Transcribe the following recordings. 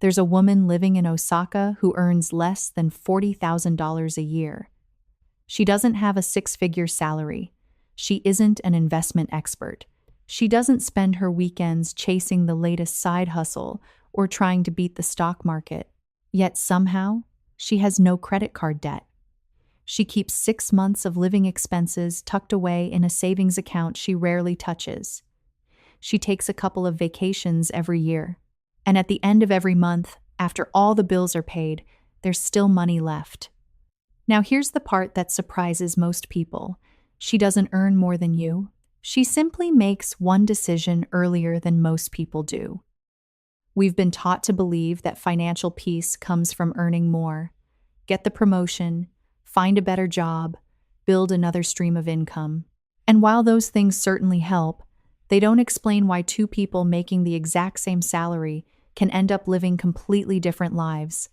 There's a woman living in Osaka who earns less than $40,000 a year. She doesn't have a six-figure salary. She isn't an investment expert. She doesn't spend her weekends chasing the latest side hustle or trying to beat the stock market. Yet somehow, she has no credit card debt. She keeps 6 months of living expenses tucked away in a savings account she rarely touches. She takes a couple of vacations every year. And at the end of every month, after all the bills are paid, there's still money left. Now here's the part that surprises most people. She doesn't earn more than you. She simply makes one decision earlier than most people do. We've been taught to believe that financial peace comes from earning more. Get the promotion, find a better job, build another stream of income. And while those things certainly help, they don't explain why two people making the exact same salary can end up living completely different lives.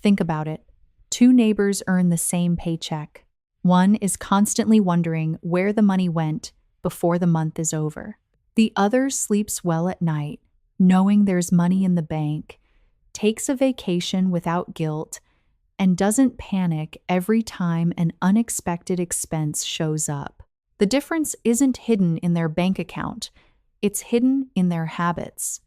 Think about it. Two neighbors earn the same paycheck. One is constantly wondering where the money went before the month is over. The other sleeps well at night, knowing there's money in the bank, takes a vacation without guilt, and doesn't panic every time an unexpected expense shows up. The difference isn't hidden in their bank account, it's hidden in their habits.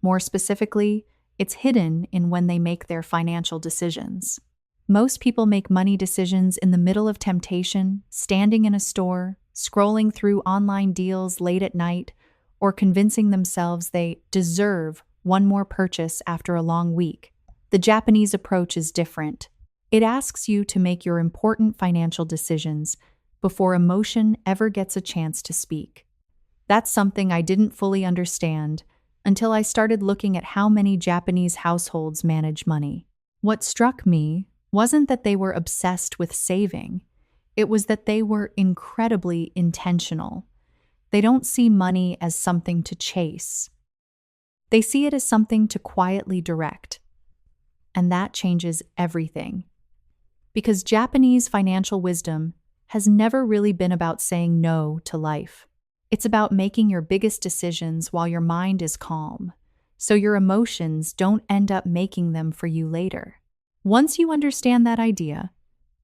More specifically, it's hidden in when they make their financial decisions. Most people make money decisions in the middle of temptation, standing in a store, scrolling through online deals late at night, or convincing themselves they deserve one more purchase after a long week. The Japanese approach is different. It asks you to make your important financial decisions before emotion ever gets a chance to speak. That's something I didn't fully understand until I started looking at how many Japanese households manage money. What struck me wasn't that they were obsessed with saving. It was that they were incredibly intentional. They don't see money as something to chase. They see it as something to quietly direct. And that changes everything. Because Japanese financial wisdom has never really been about saying no to life. It's about making your biggest decisions while your mind is calm, so your emotions don't end up making them for you later. Once you understand that idea,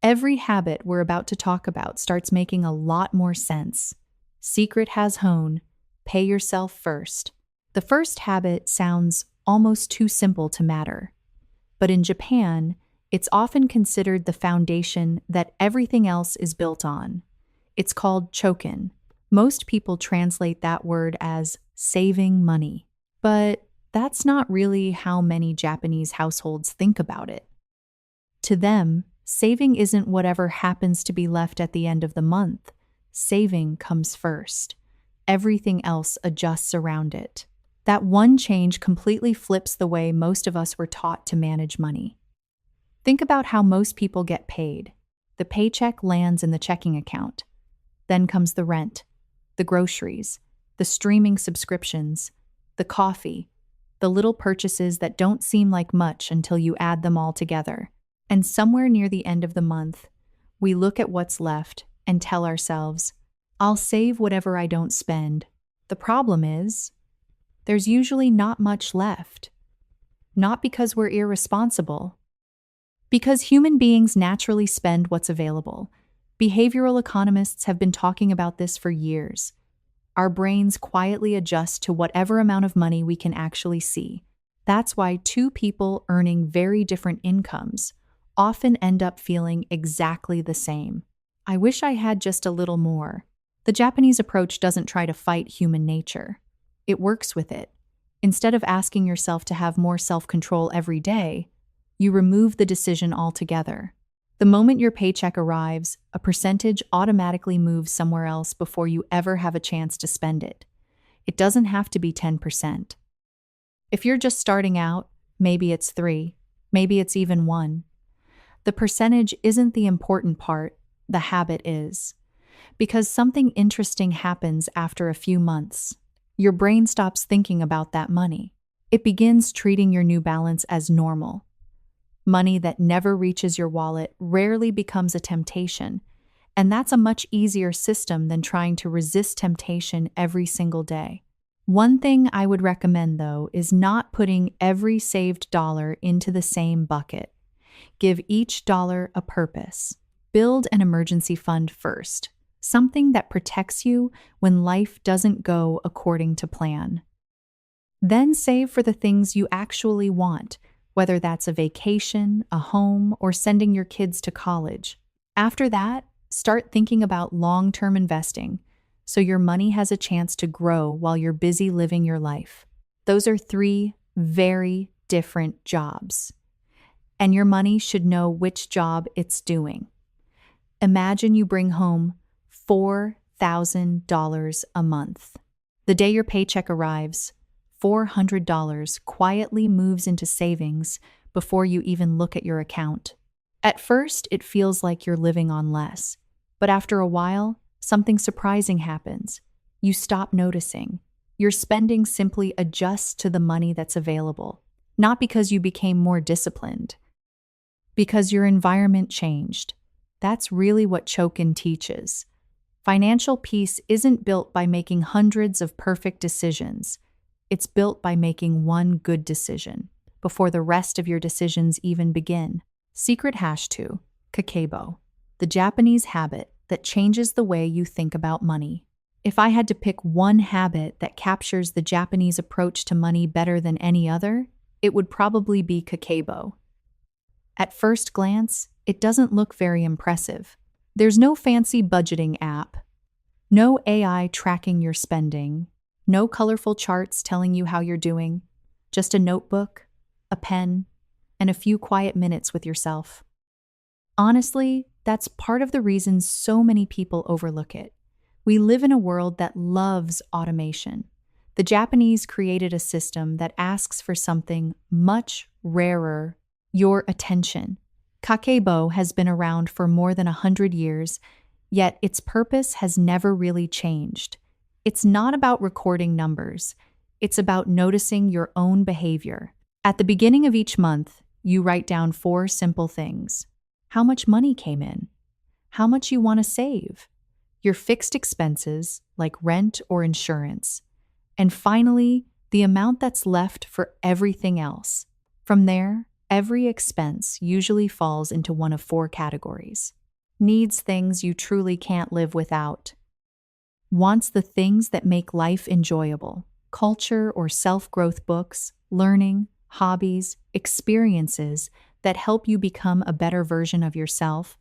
every habit we're about to talk about starts making a lot more sense. Secret has honed, pay yourself first. The first habit sounds almost too simple to matter. But in Japan, it's often considered the foundation that everything else is built on. It's called Chokin. Most people translate that word as saving money. But that's not really how many Japanese households think about it. To them, saving isn't whatever happens to be left at the end of the month. Saving comes first. Everything else adjusts around it. That one change completely flips the way most of us were taught to manage money. Think about how most people get paid. The paycheck lands in the checking account. Then comes the rent, the groceries, the streaming subscriptions, the coffee, the little purchases that don't seem like much until you add them all together. And somewhere near the end of the month, we look at what's left and tell ourselves, I'll save whatever I don't spend. The problem is, there's usually not much left. Not because we're irresponsible. Because human beings naturally spend what's available. Behavioral economists have been talking about this for years. Our brains quietly adjust to whatever amount of money we can actually see. That's why two people earning very different incomes often end up feeling exactly the same. I wish I had just a little more. The Japanese approach doesn't try to fight human nature. It works with it. Instead of asking yourself to have more self-control every day, you remove the decision altogether. The moment your paycheck arrives, a percentage automatically moves somewhere else before you ever have a chance to spend it. It doesn't have to be 10%. If you're just starting out, maybe it's 3, maybe it's even 1. The percentage isn't the important part, the habit is. Because something interesting happens after a few months. Your brain stops thinking about that money. It begins treating your new balance as normal. Money that never reaches your wallet rarely becomes a temptation, and that's a much easier system than trying to resist temptation every single day. One thing I would recommend, though, is not putting every saved dollar into the same bucket. Give each dollar a purpose. Build an emergency fund first, something that protects you when life doesn't go according to plan. Then save for the things you actually want, whether that's a vacation, a home, or sending your kids to college. After that, start thinking about long-term investing so your money has a chance to grow while you're busy living your life. Those are three very different jobs, and your money should know which job it's doing. Imagine you bring home $4,000 a month. The day your paycheck arrives, $400 quietly moves into savings before you even look at your account. At first, it feels like you're living on less, but after a while, something surprising happens. You stop noticing. Your spending simply adjusts to the money that's available, not because you became more disciplined, because your environment changed. That's really what Chokin teaches. Financial peace isn't built by making hundreds of perfect decisions. It's built by making one good decision before the rest of your decisions even begin. Secret hash 2, Kakeibo, the Japanese habit that changes the way you think about money. If I had to pick one habit that captures the Japanese approach to money better than any other, it would probably be Kakeibo. At first glance, it doesn't look very impressive. There's no fancy budgeting app, no AI tracking your spending, no colorful charts telling you how you're doing, just a notebook, a pen, and a few quiet minutes with yourself. Honestly, that's part of the reason so many people overlook it. We live in a world that loves automation. The Japanese created a system that asks for something much rarer: your attention. Kakeibo has been around for more than 100 years, yet its purpose has never really changed. It's not about recording numbers. It's about noticing your own behavior. At the beginning of each month, you write down 4 simple things: how much money came in, how much you want to save, your fixed expenses like rent or insurance, and finally, the amount that's left for everything else. From there, every expense usually falls into one of 4 categories. Needs, things you truly can't live without. Wants, the things that make life enjoyable: culture or self-growth books, learning, hobbies, experiences that help you become a better version of yourself.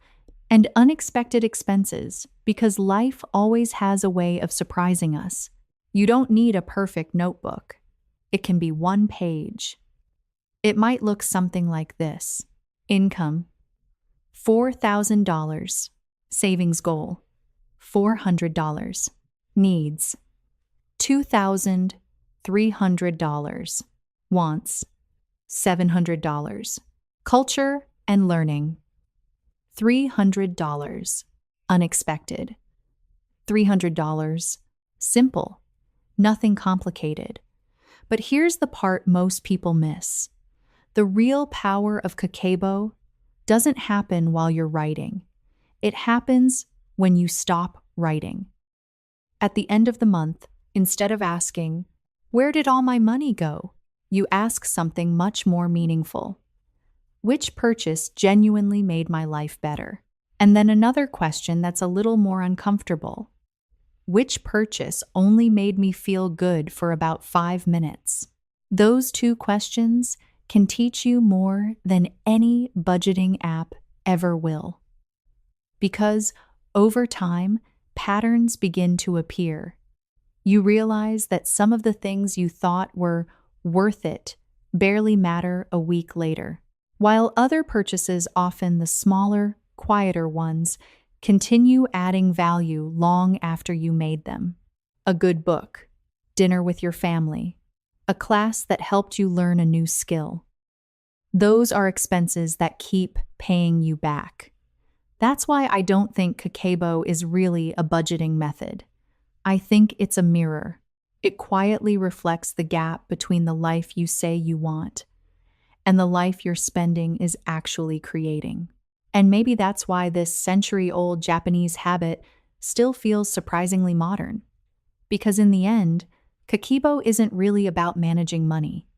And unexpected expenses, because life always has a way of surprising us. You don't need a perfect notebook. It can be 1 page. It might look something like this: income, $4,000. Savings goal, $400. Needs, $2,300. Wants, $700. Culture and learning, $300. Unexpected, $300. Simple, nothing complicated. But here's the part most people miss. The real power of Kakeibo doesn't happen while you're writing. It happens when you stop writing. At the end of the month, instead of asking, "Where did all my money go?" you ask something much more meaningful. Which purchase genuinely made my life better? And then another question that's a little more uncomfortable. Which purchase only made me feel good for about 5 minutes? Those 2 questions can teach you more than any budgeting app ever will. Because over time, patterns begin to appear. You realize that some of the things you thought were worth it barely matter a week later, while other purchases, often the smaller, quieter ones, continue adding value long after you made them. A good book, dinner with your family, a class that helped you learn a new skill. Those are expenses that keep paying you back. That's why I don't think Kakeibo is really a budgeting method. I think it's a mirror. It quietly reflects the gap between the life you say you want and the life your spending is actually creating. And maybe that's why this century-old Japanese habit still feels surprisingly modern. Because in the end, Kakeibo isn't really about managing money.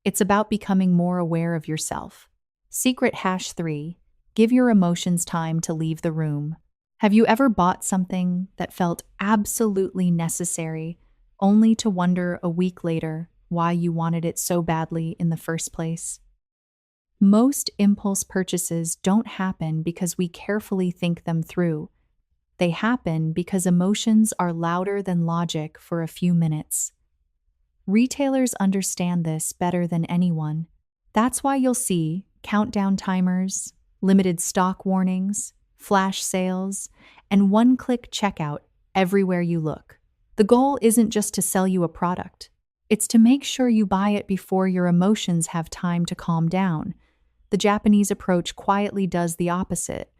It's about becoming more aware of yourself. Secret hash 3. Give your emotions time to leave the room. Have you ever bought something that felt absolutely necessary, only to wonder a week later why you wanted it so badly in the first place? Most impulse purchases don't happen because we carefully think them through. They happen because emotions are louder than logic for a few minutes. Retailers understand this better than anyone. That's why you'll see countdown timers, limited stock warnings, flash sales, and one-click checkout everywhere you look. The goal isn't just to sell you a product. It's to make sure you buy it before your emotions have time to calm down. The Japanese approach quietly does the opposite.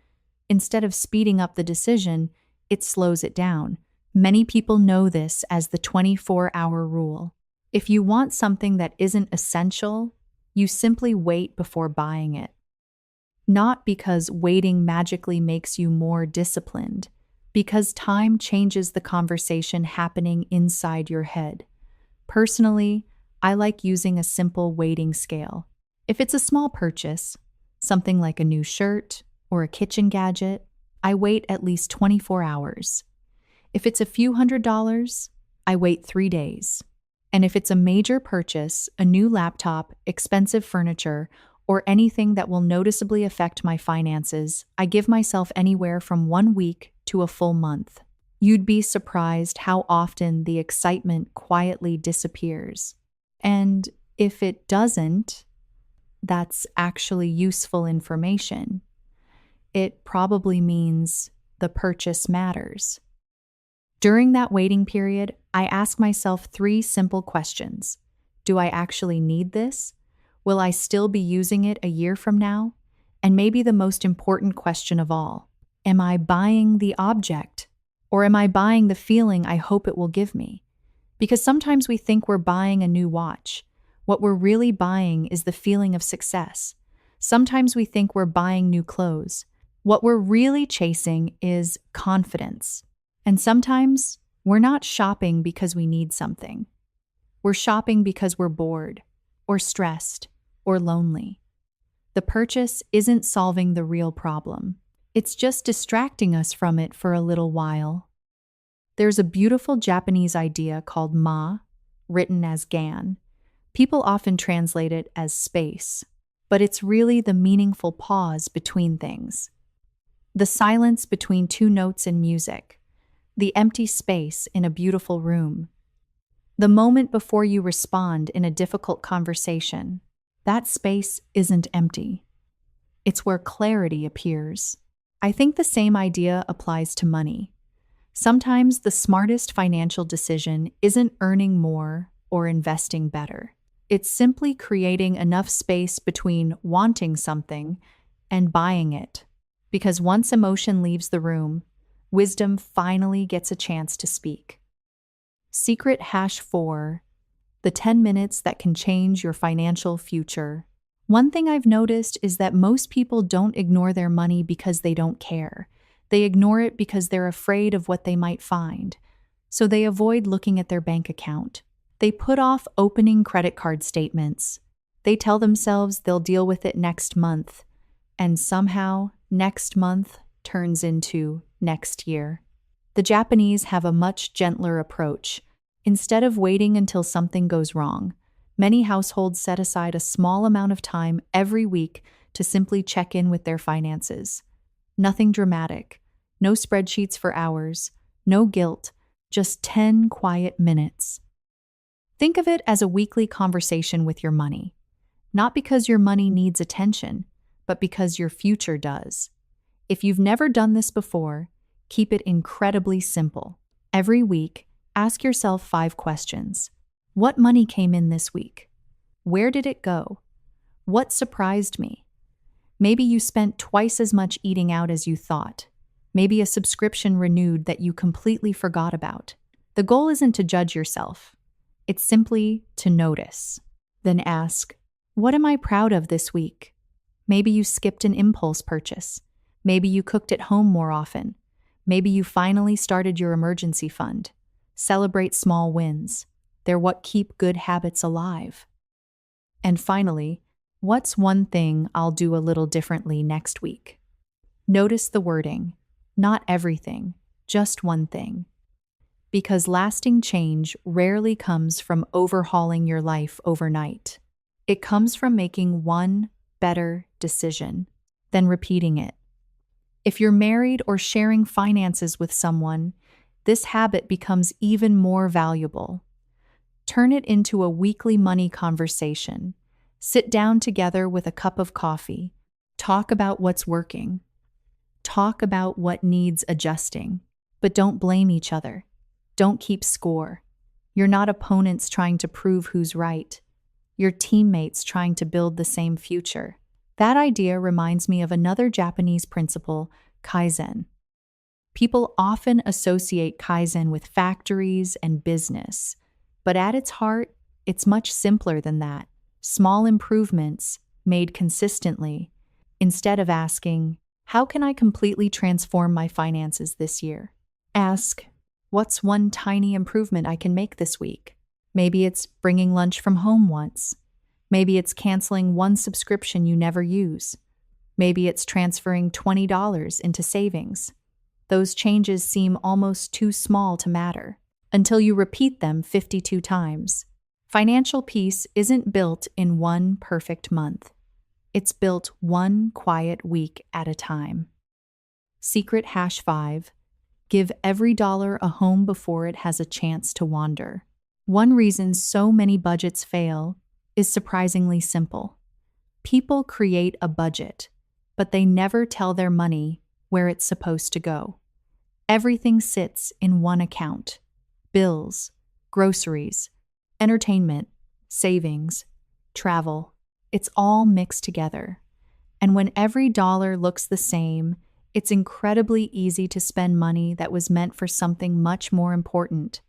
Instead of speeding up the decision, it slows it down. Many people know this as the 24-hour rule. If you want something that isn't essential, you simply wait before buying it. Not because waiting magically makes you more disciplined, because time changes the conversation happening inside your head. Personally, I like using a simple weighting scale. If it's a small purchase, something like a new shirt or a kitchen gadget, I wait at least 24 hours. If it's a few $100s, I wait 3 days. And if it's a major purchase, a new laptop, expensive furniture, or anything that will noticeably affect my finances, I give myself anywhere from 1 week to a full month. You'd be surprised how often the excitement quietly disappears. And if it doesn't, that's actually useful information. It probably means the purchase matters. During that waiting period, I ask myself 3 simple questions. Do I actually need this? Will I still be using it a year from now? And maybe the most important question of all, am I buying the object? Or am I buying the feeling I hope it will give me? Because sometimes we think we're buying a new watch. What we're really buying is the feeling of success. Sometimes we think we're buying new clothes. What we're really chasing is confidence. And sometimes we're not shopping because we need something. We're shopping because we're bored, or stressed, or lonely. The purchase isn't solving the real problem. It's just distracting us from it for a little while. There's a beautiful Japanese idea called ma, written as gan. People often translate it as space, but it's really the meaningful pause between things. The silence between 2 notes in music. The empty space in a beautiful room. The moment before you respond in a difficult conversation. That space isn't empty. It's where clarity appears. I think the same idea applies to money. Sometimes the smartest financial decision isn't earning more or investing better. It's simply creating enough space between wanting something and buying it. Because once emotion leaves the room, wisdom finally gets a chance to speak. Secret hash 4. The 10 minutes that can change your financial future. One thing I've noticed is that most people don't ignore their money because they don't care. They ignore it because they're afraid of what they might find. So they avoid looking at their bank account. They put off opening credit card statements. They tell themselves they'll deal with it next month. And somehow, next month turns into next year. The Japanese have a much gentler approach. Instead of waiting until something goes wrong, many households set aside a small amount of time every week to simply check in with their finances. Nothing dramatic, no spreadsheets for hours, no guilt, just 10 quiet minutes. Think of it as a weekly conversation with your money. Not because your money needs attention, but because your future does. If you've never done this before, keep it incredibly simple. Every week, ask yourself 5 questions. What money came in this week? Where did it go? What surprised me? Maybe you spent twice as much eating out as you thought. Maybe a subscription renewed that you completely forgot about. The goal isn't to judge yourself. It's simply to notice. Then ask, what am I proud of this week? Maybe you skipped an impulse purchase. Maybe you cooked at home more often. Maybe you finally started your emergency fund. Celebrate small wins. They're what keep good habits alive. And finally, what's one thing I'll do a little differently next week? Notice the wording. Not everything, just one thing. Because lasting change rarely comes from overhauling your life overnight. It comes from making one better decision, then repeating it. If you're married or sharing finances with someone, this habit becomes even more valuable. Turn it into a weekly money conversation. Sit down together with a cup of coffee. Talk about what's working. Talk about what needs adjusting. But don't blame each other. Don't keep score. You're not opponents trying to prove who's right. You're teammates trying to build the same future. That idea reminds me of another Japanese principle, Kaizen. People often associate Kaizen with factories and business, but at its heart, it's much simpler than that. Small improvements made consistently, instead of asking, how can I completely transform my finances this year? Ask, what's one tiny improvement I can make this week? Maybe it's bringing lunch from home once. Maybe it's canceling one subscription you never use. Maybe it's transferring $20 into savings. Those changes seem almost too small to matter until you repeat them 52 times. Financial peace isn't built in one perfect month. It's built one quiet week at a time. Secret #5. Give every dollar a home before it has a chance to wander. One reason so many budgets fail is surprisingly simple. People create a budget, but they never tell their money where it's supposed to go. Everything sits in one account. Bills, groceries, entertainment, savings, travel. It's all mixed together. And when every dollar looks the same, it's incredibly easy to spend money that was meant for something much more important.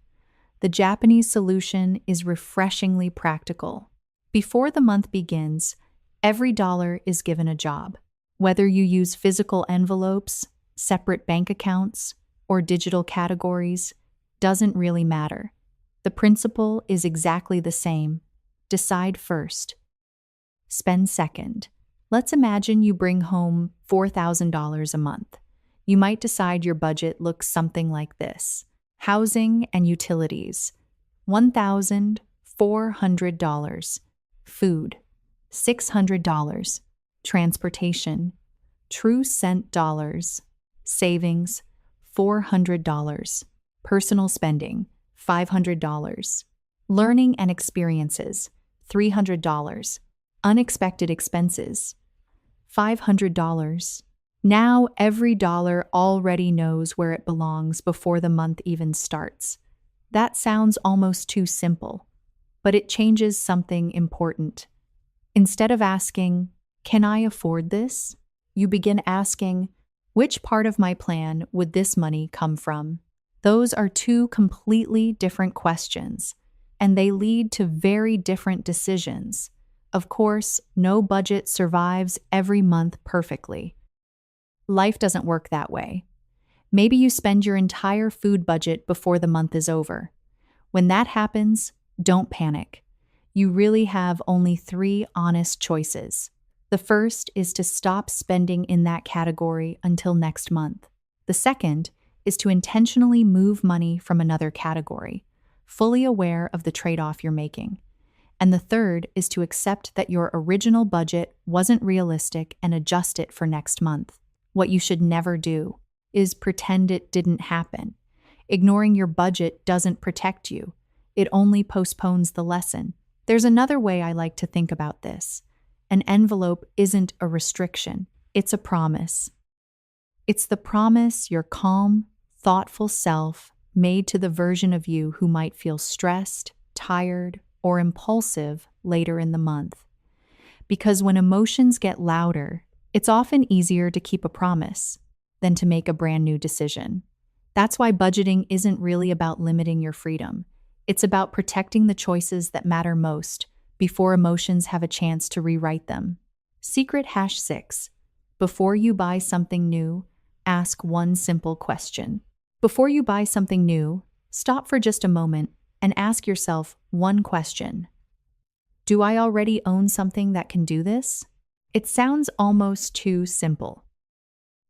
The Japanese solution is refreshingly practical. Before the month begins, every dollar is given a job. Whether you use physical envelopes, separate bank accounts, or digital categories, doesn't really matter. The principle is exactly the same. Decide first. Spend second. Let's imagine you bring home $4,000 a month. You might decide your budget looks something like this. Housing and utilities, $1,400. Food, $600. Transportation, true cent dollars. Savings, $400. Personal spending, $500. Learning and experiences, $300. Unexpected expenses, $500. Now every dollar already knows where it belongs before the month even starts. That sounds almost too simple, but it changes something important. Instead of asking, can I afford this? You begin asking, which part of my plan would this money come from? Those are two completely different questions, and they lead to very different decisions. Of course, no budget survives every month perfectly. Life doesn't work that way. Maybe you spend your entire food budget before the month is over. When that happens, don't panic. You really have only 3 honest choices. The first is to stop spending in that category until next month. The second is to intentionally move money from another category, fully aware of the trade-off you're making. And the third is to accept that your original budget wasn't realistic and adjust it for next month. What you should never do is pretend it didn't happen. Ignoring your budget doesn't protect you. It only postpones the lesson. There's another way I like to think about this. An envelope isn't a restriction, it's a promise. It's the promise your calm, thoughtful self made to the version of you who might feel stressed, tired, or impulsive later in the month. Because when emotions get louder, it's often easier to keep a promise than to make a brand new decision. That's why budgeting isn't really about limiting your freedom. It's about protecting the choices that matter most before emotions have a chance to rewrite them. Secret #6. Before you buy something new, ask one simple question. Before you buy something new, stop for just a moment and ask yourself one question. Do I already own something that can do this? It sounds almost too simple.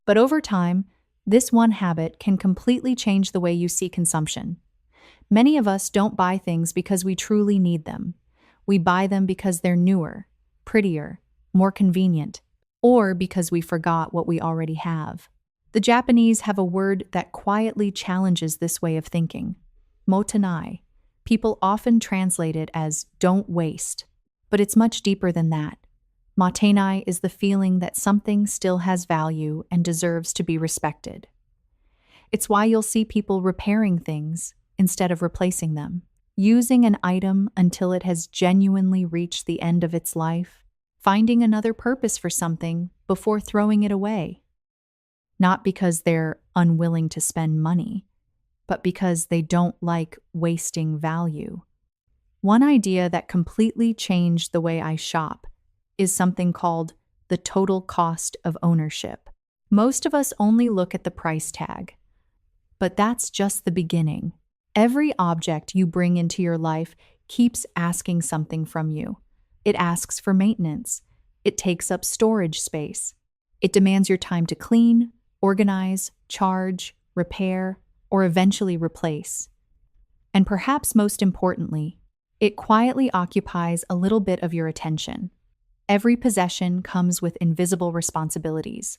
But over time, this one habit can completely change the way you see consumption. Many of us don't buy things because we truly need them. We buy them because they're newer, prettier, more convenient, or because we forgot what we already have. The Japanese have a word that quietly challenges this way of thinking: Mottainai. People often translate it as don't waste, but it's much deeper than that. Mottainai is the feeling that something still has value and deserves to be respected. It's why you'll see people repairing things instead of replacing them, using an item until it has genuinely reached the end of its life, finding another purpose for something before throwing it away. Not because they're unwilling to spend money, but because they don't like wasting value. One idea that completely changed the way I shop is something called the total cost of ownership. Most of us only look at the price tag, but that's just the beginning. Every object you bring into your life keeps asking something from you. It asks for maintenance. It takes up storage space. It demands your time to clean, organize, charge, repair, or eventually replace. And perhaps most importantly, it quietly occupies a little bit of your attention. Every possession comes with invisible responsibilities.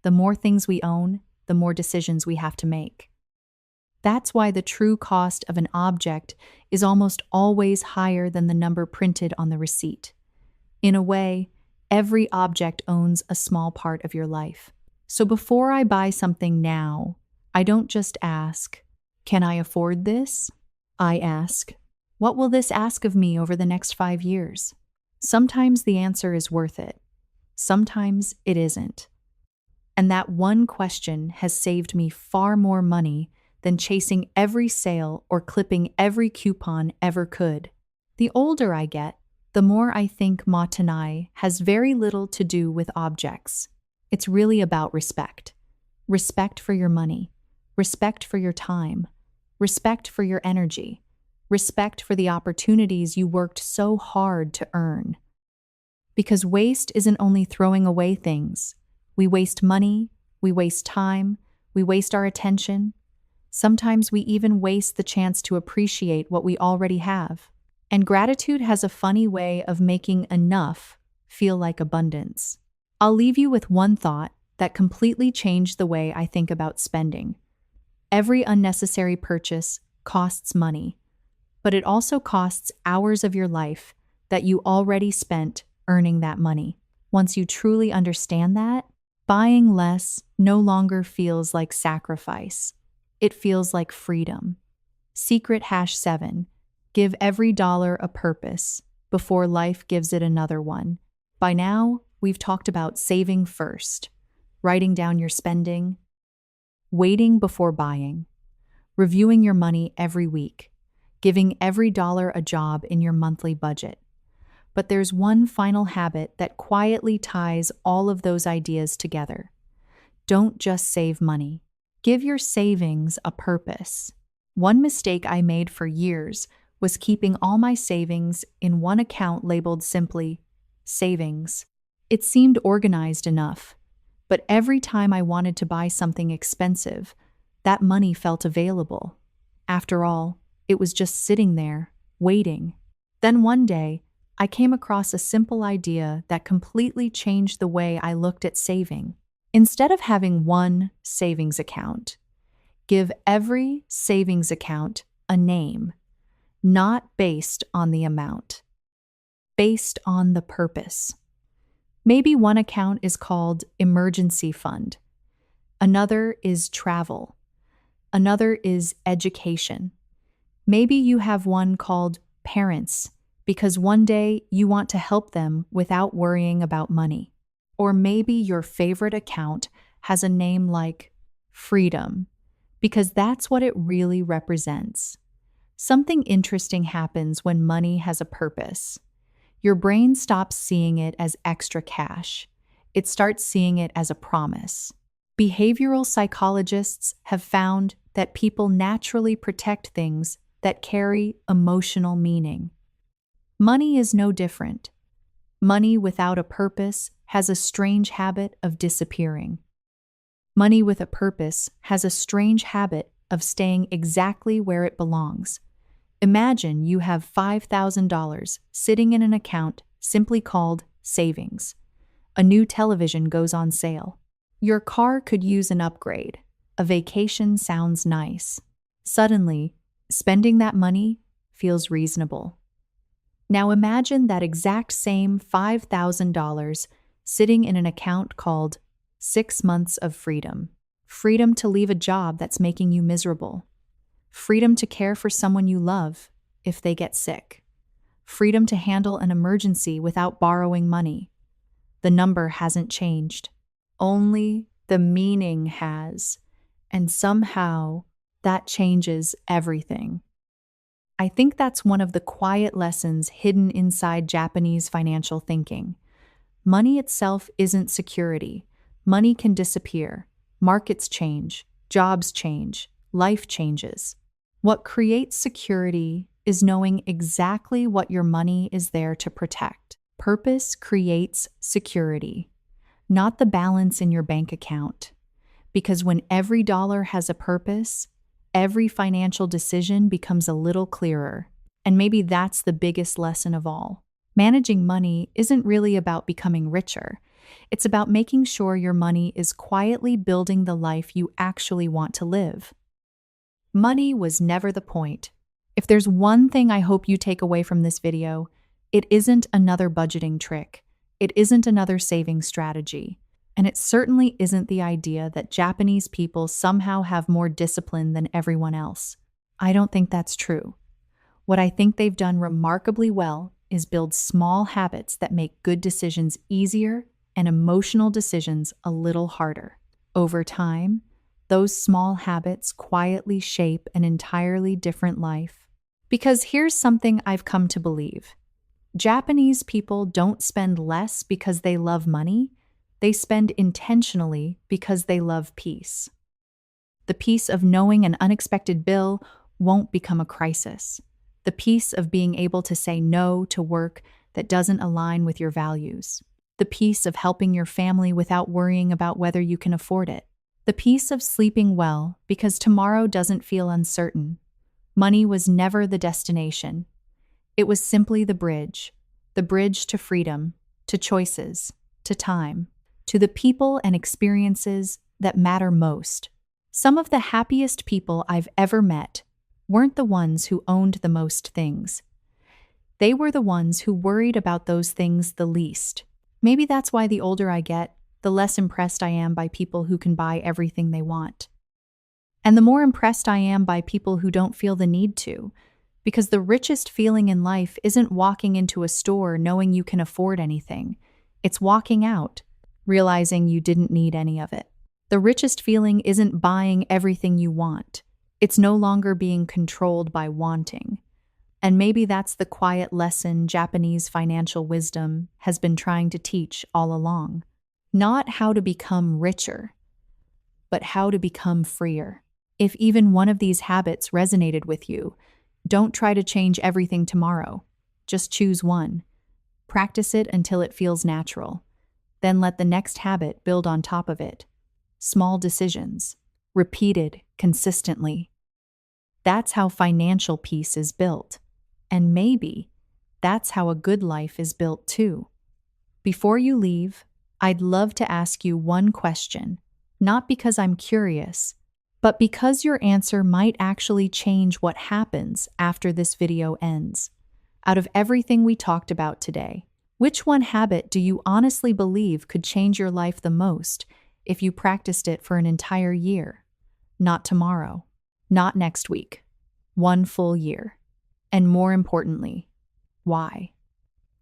The more things we own, the more decisions we have to make. That's why the true cost of an object is almost always higher than the number printed on the receipt. In a way, every object owns a small part of your life. So before I buy something now, I don't just ask, can I afford this? I ask, what will this ask of me over the next 5 years? Sometimes the answer is worth it. Sometimes it isn't. And that one question has saved me far more money than chasing every sale or clipping every coupon ever could. The older I get, the more I think Mottainai has very little to do with objects. It's really about respect. Respect for your money. Respect for your time. Respect for your energy. Respect for the opportunities you worked so hard to earn. Because waste isn't only throwing away things. We waste money, we waste time, we waste our attention. Sometimes we even waste the chance to appreciate what we already have. And gratitude has a funny way of making enough feel like abundance. I'll leave you with one thought that completely changed the way I think about spending. Every unnecessary purchase costs money, but it also costs hours of your life that you already spent earning that money. Once you truly understand that, buying less no longer feels like sacrifice. It feels like freedom. Secret #7. Give every dollar a purpose before life gives it another one. By now, we've talked about saving first, writing down your spending, waiting before buying, reviewing your money every week, giving every dollar a job in your monthly budget. But there's one final habit that quietly ties all of those ideas together. Don't just save money. Give your savings a purpose. One mistake I made for years was keeping all my savings in one account labeled simply savings. It seemed organized enough, but every time I wanted to buy something expensive, that money felt available. After all, it was just sitting there, waiting. Then one day, I came across a simple idea that completely changed the way I looked at saving. Instead of having one savings account, give every savings account a name, not based on the amount, based on the purpose. Maybe one account is called emergency fund, another is travel, another is education. Maybe you have one called parents, because one day you want to help them without worrying about money. Or maybe your favorite account has a name like freedom, because that's what it really represents. Something interesting happens when money has a purpose. Your brain stops seeing it as extra cash. It starts seeing it as a promise. Behavioral psychologists have found that people naturally protect things that carry emotional meaning. Money is no different. Money without a purpose has a strange habit of disappearing. Money with a purpose has a strange habit of staying exactly where it belongs. Imagine you have $5,000 sitting in an account simply called savings. A new television goes on sale. Your car could use an upgrade. A vacation sounds nice. Suddenly, spending that money feels reasonable. Now imagine that exact same $5,000 sitting in an account called 6 months of freedom. Freedom to leave a job that's making you miserable. Freedom to care for someone you love if they get sick. Freedom to handle an emergency without borrowing money. The number hasn't changed. Only the meaning has. And somehow, that changes everything. I think that's one of the quiet lessons hidden inside Japanese financial thinking. Money itself isn't security. Money can disappear. Markets change. Jobs change. Life changes. What creates security is knowing exactly what your money is there to protect. Purpose creates security, not the balance in your bank account. Because when every dollar has a purpose, every financial decision becomes a little clearer. And maybe that's the biggest lesson of all. Managing money isn't really about becoming richer. It's about making sure your money is quietly building the life you actually want to live. Money was never the point. If there's one thing I hope you take away from this video, it isn't another budgeting trick. It isn't another saving strategy. And it certainly isn't the idea that Japanese people somehow have more discipline than everyone else. I don't think that's true. What I think they've done remarkably well is build small habits that make good decisions easier and emotional decisions a little harder. Over time, those small habits quietly shape an entirely different life. Because here's something I've come to believe. Japanese people don't spend less because they love money. They spend intentionally because they love peace. The peace of knowing an unexpected bill won't become a crisis. The peace of being able to say no to work that doesn't align with your values. The peace of helping your family without worrying about whether you can afford it. The peace of sleeping well because tomorrow doesn't feel uncertain. Money was never the destination. It was simply the bridge to freedom, to choices, to time, to the people and experiences that matter most. Some of the happiest people I've ever met weren't the ones who owned the most things. They were the ones who worried about those things the least. Maybe that's why the older I get, the less impressed I am by people who can buy everything they want. And the more impressed I am by people who don't feel the need to, because the richest feeling in life isn't walking into a store knowing you can afford anything. It's walking out, realizing you didn't need any of it. The richest feeling isn't buying everything you want. It's no longer being controlled by wanting. And maybe that's the quiet lesson Japanese financial wisdom has been trying to teach all along. Not how to become richer, but how to become freer. If even one of these habits resonated with you, don't try to change everything tomorrow. Just choose one. Practice it until it feels natural. Then let the next habit build on top of it. Small decisions, repeated consistently. That's how financial peace is built. And maybe that's how a good life is built too. Before you leave, I'd love to ask you one question, not because I'm curious, but because your answer might actually change what happens after this video ends. Out of everything we talked about today, which one habit do you honestly believe could change your life the most if you practiced it for an entire year? Not tomorrow, not next week, one full year. And more importantly, why?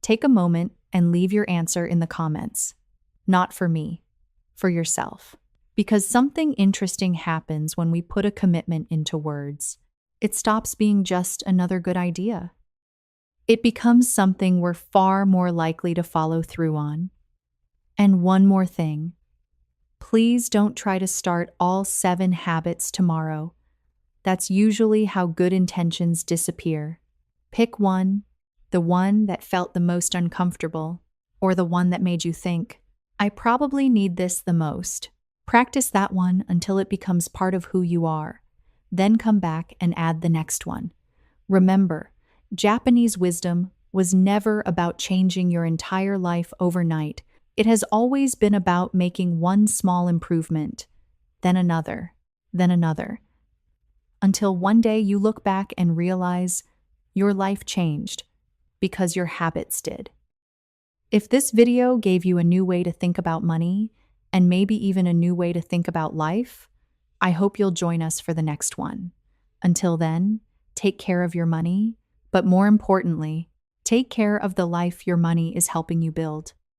Take a moment and leave your answer in the comments. Not for me, for yourself. Because something interesting happens when we put a commitment into words. It stops being just another good idea. It becomes something we're far more likely to follow through on. And one more thing. Please don't try to start all 7 habits tomorrow. That's usually how good intentions disappear. Pick one, the one that felt the most uncomfortable, or the one that made you think, I probably need this the most. Practice that one until it becomes part of who you are. Then come back and add the next one. Remember, Japanese wisdom was never about changing your entire life overnight. It has always been about making one small improvement, then another, until one day you look back and realize your life changed because your habits did. If this video gave you a new way to think about money, and maybe even a new way to think about life, I hope you'll join us for the next one. Until then, take care of your money, but more importantly, take care of the life your money is helping you build.